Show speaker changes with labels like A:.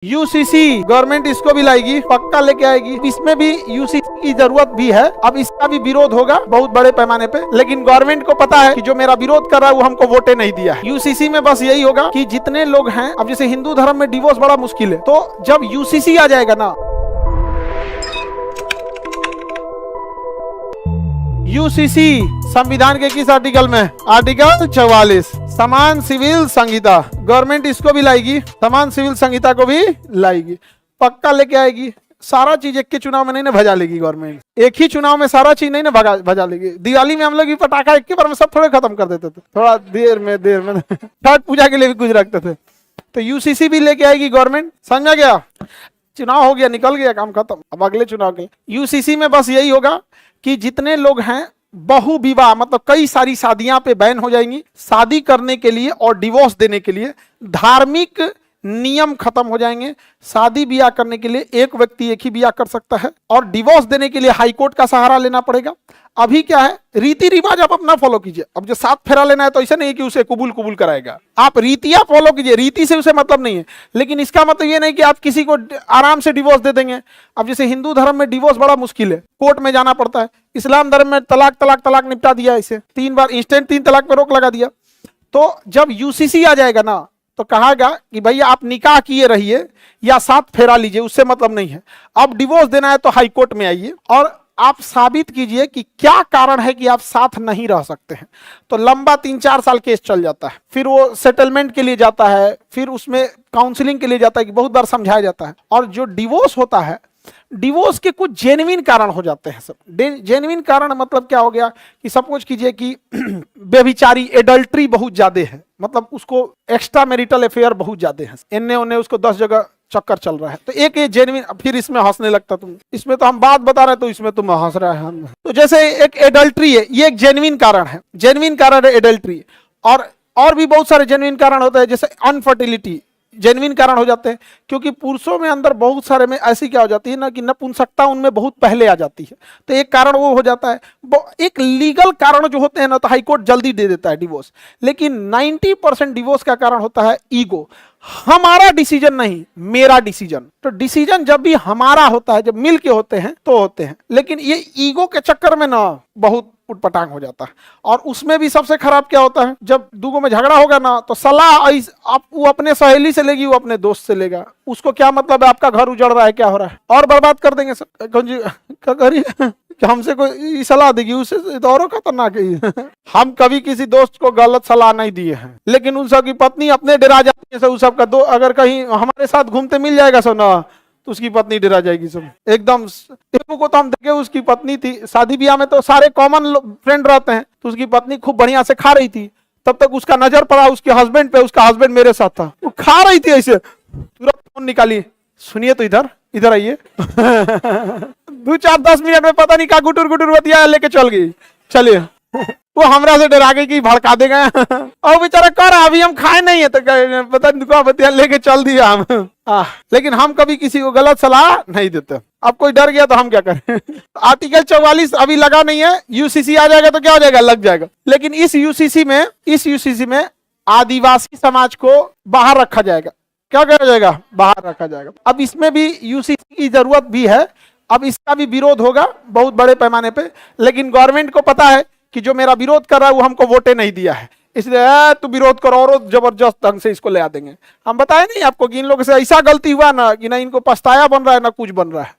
A: UCC government इसको भी लाएगी, पक्का लेके आएगी। इसमें भी यूसीसी की जरूरत भी है। अब इसका भी विरोध होगा बहुत बड़े पैमाने पे, लेकिन गवर्नमेंट को पता है कि जो मेरा विरोध कर रहा है वो हमको वोटे नहीं दिया है। यूसीसी में बस यही होगा कि जितने लोग हैं, अब जैसे हिंदू धर्म में डिवोर्स बड़ा मुश्किल है, तो जब यूसीसी आ जाएगा ना, यूसीसी संविधान के किस आर्टिकल में? आर्टिकल 44 समान सिविल संहिता। गवर्नमेंट इसको भी लाएगी, समान सिविल संहिता को भी लाएगी, पक्का लेके आएगी। सारा चीज एक के चुनाव में नहीं ना भजा लेगी गवर्नमेंट, एक ही चुनाव में सारा चीज नहीं ना भजा लेगी। दिवाली में हम लोग भी पटाखा एक के बार में सब थोड़े खत्म कर देते थे, थोड़ा देर में छठ पूजा के लिए भी कुछ रखते थे। तो यूसीसी भी लेके आएगी गवर्नमेंट, समझा गया? चुनाव हो गया, निकल गया, काम खत्म। अब अगले चुनाव के यूसीसी में बस यही होगा कि जितने लोग हैं बहु विवाह, मतलब कई सारी शादियां पे बैन हो जाएंगी। शादी करने के लिए और डिवोर्स देने के लिए धार्मिक नियम खत्म हो जाएंगे। शादी ब्याह करने के लिए एक व्यक्ति एक ही ब्याह कर सकता है, और डिवोर्स देने के लिए हाई कोर्ट का सहारा लेना पड़ेगा। अभी क्या है, रीति रिवाज आप अपना फॉलो कीजिए। अब जो 7 फेरा लेना है तो ऐसा नहीं कि उसे कबूल कराएगा, आप रीतियां फॉलो कीजिए। रीति से उसे मतलब नहीं है, लेकिन इसका मतलब ये नहीं कि आप किसी को आराम से डिवोर्स दे देंगे। अब जैसे हिंदू धर्म में डिवोर्स बड़ा मुश्किल है, कोर्ट में जाना पड़ता है। इस्लाम धर्म में तलाक निपटा दिया, इसे 3 बार इंस्टेंट 3 तलाक पे रोक लगा दिया। तो जब यूसीसी आ जाएगा ना, तो कहागा कि भैया आप निकाह किए रहिए या 7 फेरा लीजिए, उससे मतलब नहीं है। अब डिवोर्स देना है तो हाई कोर्ट में आइए और आप साबित कीजिए कि क्या कारण है कि आप साथ नहीं रह सकते हैं। तो लंबा 3-4 साल केस चल जाता है, फिर वो सेटलमेंट के लिए जाता है, फिर उसमें काउंसलिंग के लिए जाता है कि बहुत बार समझाया जाता है। और जो डिवोर्स होता है, डिवोर्स के कुछ जेन्युइन कारण हो जाते हैं। सब जेन्युइन कारण मतलब क्या हो गया कि सपोज कीजिए कि बेविचारी एडल्ट्री बहुत ज्यादा है, मतलब उसको एक्स्ट्रा मैरिटल अफेयर बहुत ज्यादा है, इन्ने उन्ने उसको 10 जगह चक्कर चल रहा है, तो एक ये जेन्युइन। फिर इसमें हंसने लगता तुम, इसमें तो हम बात बता रहे हैं तो इसमें तुम हंस रहे हैं हम। तो जैसे एक एडल्ट्री है, ये एक जेन्युइन कारण है, जेन्युइन कारण है एडल्ट्री। और भी बहुत सारे जेन्युइन कारण होते हैं, जैसे अनफर्टिलिटी जेन्युइन कारण हो जाते हैं, क्योंकि पुरुषों में अंदर बहुत सारे में ऐसी क्या हो जाती है ना कि नपुंसकता उनमें बहुत पहले आ जाती है, तो एक कारण वो हो जाता है। एक लीगल कारण जो होते हैं ना, तो हाई कोर्ट जल्दी दे देता है डिवोर्स। लेकिन 90% डिवोर्स का कारण होता है ईगो, हमारा डिसीजन नहीं, मेरा डिसीजन। तो डिसीजन जब भी हमारा होता है, जब मिल के होते हैं तो होते हैं, लेकिन ये ईगो के चक्कर में ना बहुत उटपटांग हो जाता है। और उसमें भी सबसे खराब क्या होता है, जब दूगों में झगड़ा होगा ना, तो सलाह आप वो अपने सहेली से लेगी, वो अपने दोस्त से लेगा। उसको क्या मतलब है आपका घर उजड़ रहा है, क्या हो रहा है, और बर्बाद कर देंगे सब। कौन जी क्या करिए कि हमसे कोई सलाह देगी, उससे तो और खतरनाक है। हम कभी किसी दोस्त को गलत सलाह नहीं दिए हैं, लेकिन उन सब की पत्नी अपने डरा जाती है। उस सब का अगर कहीं हमारे साथ घूमते मिल जाएगा सब ना, तो उसकी पत्नी डरा जाएगी सब एकदम। टेपू को तो हम देखे, उसकी पत्नी थी, शादी ब्याह में तो सारे कॉमन फ्रेंड रहते हैं, तो उसकी पत्नी खूब बढ़िया से खा रही थी, तब तक उसका नजर पड़ा उसके हस्बैंड पे। उसका हस्बैंड मेरे साथ था, वो खा रही थी ऐसे, तुरंत फोन निकाली, सुनिए तो इधर आइए। 2-4-10 मिनट में पता नहीं क्या गुटुर बतिया लेके चल गई। चलिए, वो हमरा से डरा गई कि भड़का देगा। और बेचारा कर अभी हम खाए नहीं है, तो पता नहीं बतिया लेके चल दिया हम। लेकिन हम कभी किसी को गलत सलाह नहीं देते। अब कोई डर गया तो हम क्या करें। आर्टिकल 44 अभी लगा नहीं है, यूसीसी आ जाएगा तो क्या हो जाएगा, लग जाएगा। लेकिन इस यूसीसी में आदिवासी समाज को बाहर रखा जाएगा। क्या किया जाएगा? बाहर रखा जाएगा। अब इसमें भी यूसीसी की जरूरत भी है। अब इसका भी विरोध होगा बहुत बड़े पैमाने पे, लेकिन गवर्नमेंट को पता है कि जो मेरा विरोध कर रहा है वो हमको वोटे नहीं दिया है, इसलिए तू विरोध करो और जबरदस्त ढंग से इसको ले आ देंगे। हम बताए नहीं आपको कि इन लोगों से ऐसा गलती हुआ ना कि ना इनको पछताया बन रहा है ना कुछ बन रहा है।